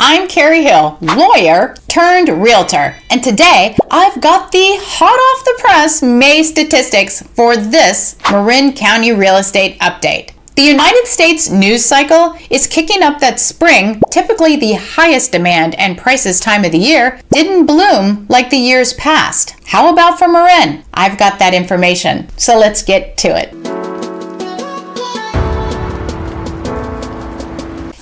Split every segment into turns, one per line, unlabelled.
I'm Karrie Hill, lawyer turned realtor, and today I've got the hot off the press May statistics for this Marin County Real Estate update. The United States news cycle is kicking up that spring, typically the highest demand and prices time of the year, didn't bloom like the years past. How about for Marin? I've got that information, so let's get to it.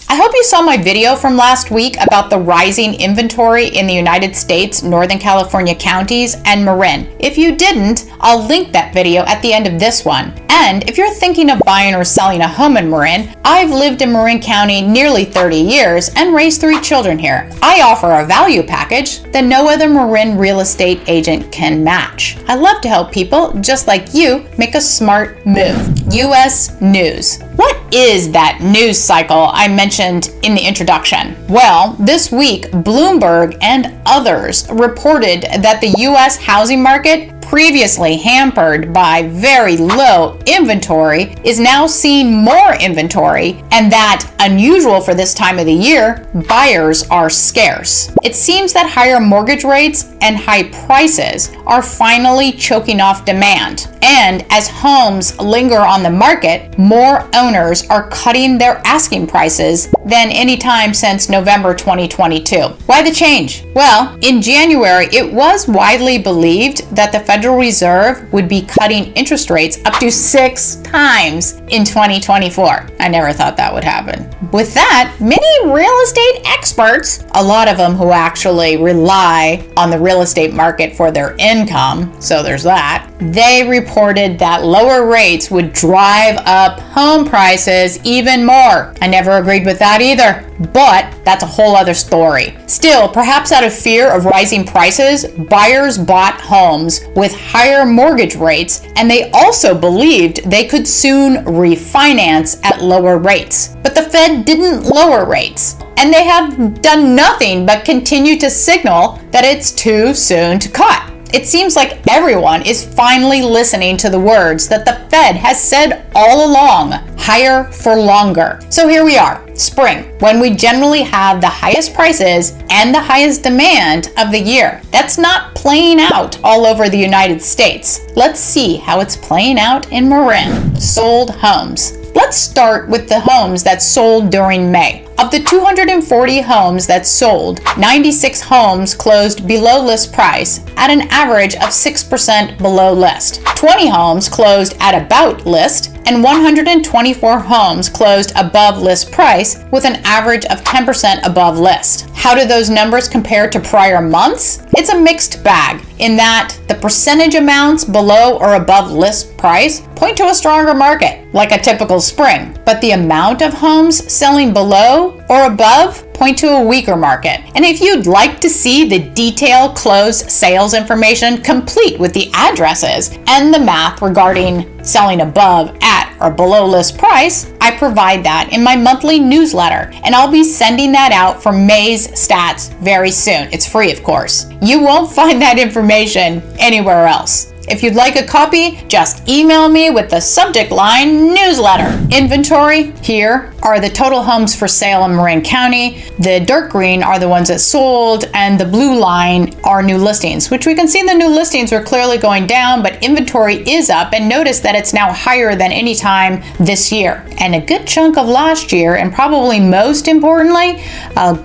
I hope you saw my video from last week about the rising inventory in the United States, Northern California counties, and Marin. If you didn't, I'll link that video at the end of this one. And if you're thinking of buying or selling a home in Marin, I've lived in Marin County nearly 30 years and raised 3 children here. I offer a value package that no other Marin real estate agent can match. I love to help people just like you make a smart move. U.S. news. What is that news cycle I mentioned in the introduction? Well, this week, Bloomberg and others reported that the U.S. housing market, previously hampered by very low inventory, is now seeing more inventory, and that, unusual for this time of the year, buyers are scarce. It seems that higher mortgage rates and high prices are finally choking off demand. And as homes linger on the market, more owners are cutting their asking prices than any time since November 2022. Why the change? Well, in January, it was widely believed that the Federal Reserve would be cutting interest rates up to 6 times in 2024. I never thought that would happen. With that, many real estate experts, a lot of them who actually rely on the real estate market for their income, so there's that, they reported that lower rates would drive up home prices even more. I never agreed with that either, but that's a whole other story. Still, perhaps out of fear of rising prices, buyers bought homes with higher mortgage rates, and they also believed they could soon refinance at lower rates. But the Fed didn't lower rates, and they have done nothing but continue to signal that it's too soon to cut. It seems like everyone is finally listening to the words that the Fed has said all along: higher for longer. So here we are, spring, when we generally have the highest prices and the highest demand of the year. That's not playing out all over the United States. Let's see how it's playing out in Marin. Sold homes. Let's start with the homes that sold during May. Of the 240 homes that sold, 96 homes closed below list price at an average of 6% below list. 20 homes closed at about list, and 124 homes closed above list price with an average of 10% above list. How do those numbers compare to prior months? It's a mixed bag in that the percentage amounts below or above list price point to a stronger market, like a typical spring. But the amount of homes selling below or above point to a weaker market. And if you'd like to see the detailed closed sales information complete with the addresses and the math regarding selling above, at, or below list price, I provide that in my monthly newsletter, and I'll be sending that out for May's stats very soon. It's free, of course. You won't find that information anywhere else. If you'd like a copy, just email me with the subject line newsletter. Inventory, here are the total homes for sale in Marin County. The dark green are the ones that sold, and the blue line are new listings, which we can see the new listings are clearly going down, but inventory is up, and notice that it's now higher than any time this year. And a good chunk of last year, and probably most importantly,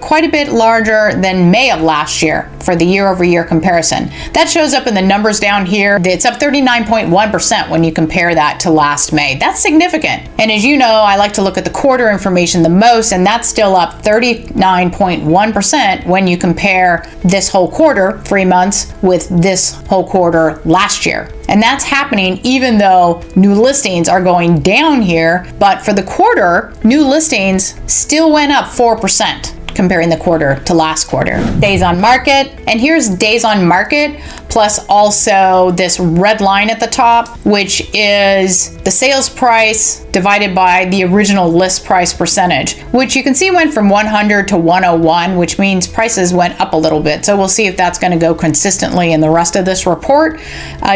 quite a bit larger than May of last year for the year-over-year comparison. That shows up in the numbers down here. It's up 39.1% when you compare that to last May. That's significant. And as you know, I like to look at the quarter information the most, and that's still up 39.1% when you compare this whole quarter, 3 months, with this whole quarter last year. And that's happening even though new listings are going down here, but for the quarter, new listings still went up 4%. Comparing the quarter to last quarter. Days on market, and here's days on market plus also this red line at the top, which is the sales price divided by the original list price percentage, which you can see went from 100 to 101, which means prices went up a little bit. So we'll see if that's going to go consistently in the rest of this report.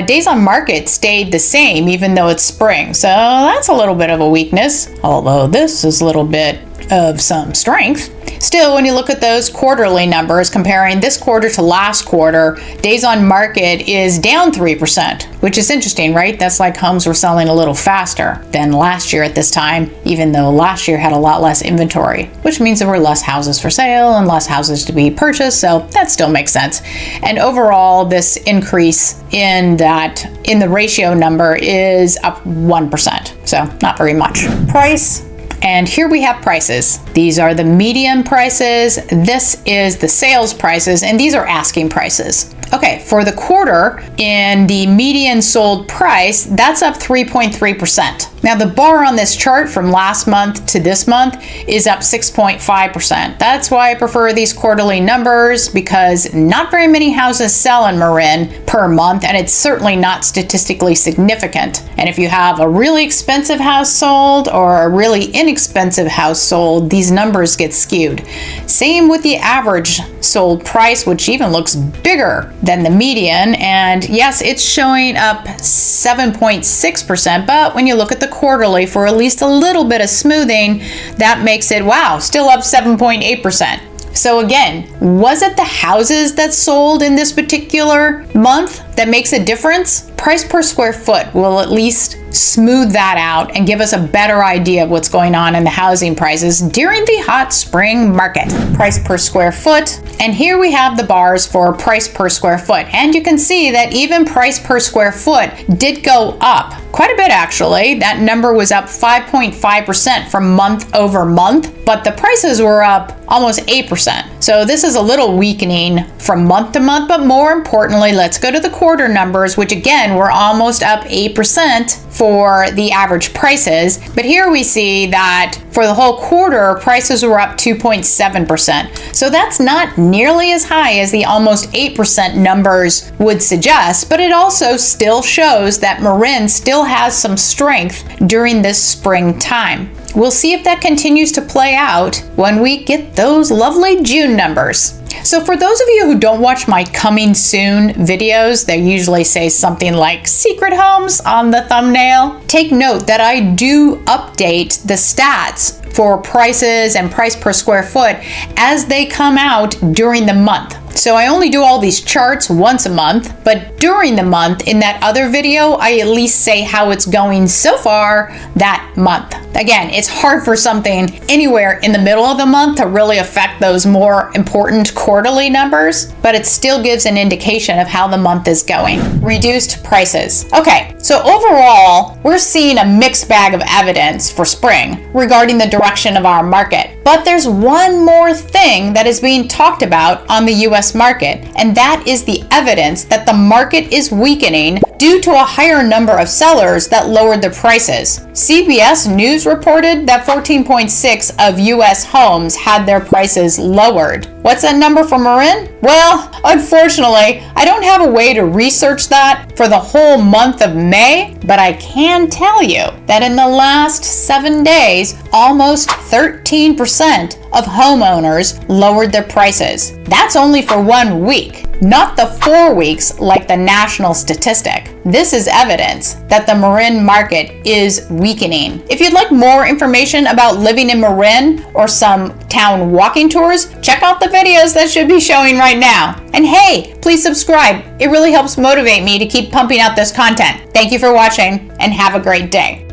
Days on market stayed the same even though it's spring, so that's a little bit of a weakness, although this is a little bit of some strength. Still, when you look at those quarterly numbers, comparing this quarter to last quarter, days on market is down 3%, which is interesting, right? That's like homes were selling a little faster than last year at this time, even though last year had a lot less inventory, which means there were less houses for sale and less houses to be purchased, so that still makes sense. And overall, this increase in the ratio number is up 1%, so not very much. Price. And here we have prices. These are the median prices. This is the sales prices, and these are asking prices. Okay, for the quarter, in the median sold price, that's up 3.3%. Now, the bar on this chart from last month to this month is up 6.5%. That's why I prefer these quarterly numbers, because not very many houses sell in Marin per month, and it's certainly not statistically significant. And if you have a really expensive house sold or a really inexpensive house sold, these numbers get skewed. Same with the average sold price, which even looks bigger than the median. And yes, it's showing up 7.6%, but when you look at the quarterly for at least a little bit of smoothing, that makes it, wow, still up 7.8%. So again, was it the houses that sold in this particular month that makes a difference? Price per square foot will at least smooth that out and give us a better idea of what's going on in the housing prices during the hot spring market. Price per square foot. And here we have the bars for price per square foot. And you can see that even price per square foot did go up quite a bit, actually. That number was up 5.5% from month over month, but the prices were up almost 8%. So this is a little weakening from month to month, but more importantly, let's go to the quarter numbers, which again, were almost up 8% for the average prices. But here we see that for the whole quarter, prices were up 2.7%. So that's not nearly as high as the almost 8% numbers would suggest, but it also still shows that Marin still has some strength during this springtime. We'll see if that continues to play out when we get those lovely June numbers. So for those of you who don't watch my coming soon videos, they usually say something like secret homes on the thumbnail. Take note that I do update the stats for prices and price per square foot as they come out during the month. So I only do all these charts once a month, but during the month in that other video, I at least say how it's going so far that month. Again, it's hard for something anywhere in the middle of the month to really affect those more important quarterly numbers, but it still gives an indication of how the month is going. Reduced prices. Okay, so overall, we're seeing a mixed bag of evidence for spring regarding the direction of our market. But there's one more thing that is being talked about on the U.S. market, and that is the evidence that the market is weakening due to a higher number of sellers that lowered their prices. CBS News reported that 14.6 of U.S. homes had their prices lowered. What's that number for Marin? Well, unfortunately, I don't have a way to research that for the whole month of May, but I can tell you that in the last 7 days, almost 13% of homeowners lowered their prices. That's only for 1 week, not the 4 weeks like the national statistic. This is evidence that the Marin market is weakening. If you'd like more information about living in Marin or some town walking tours, check out the videos that should be showing right now. And hey, please subscribe. It really helps motivate me to keep pumping out this content. Thank you for watching and have a great day.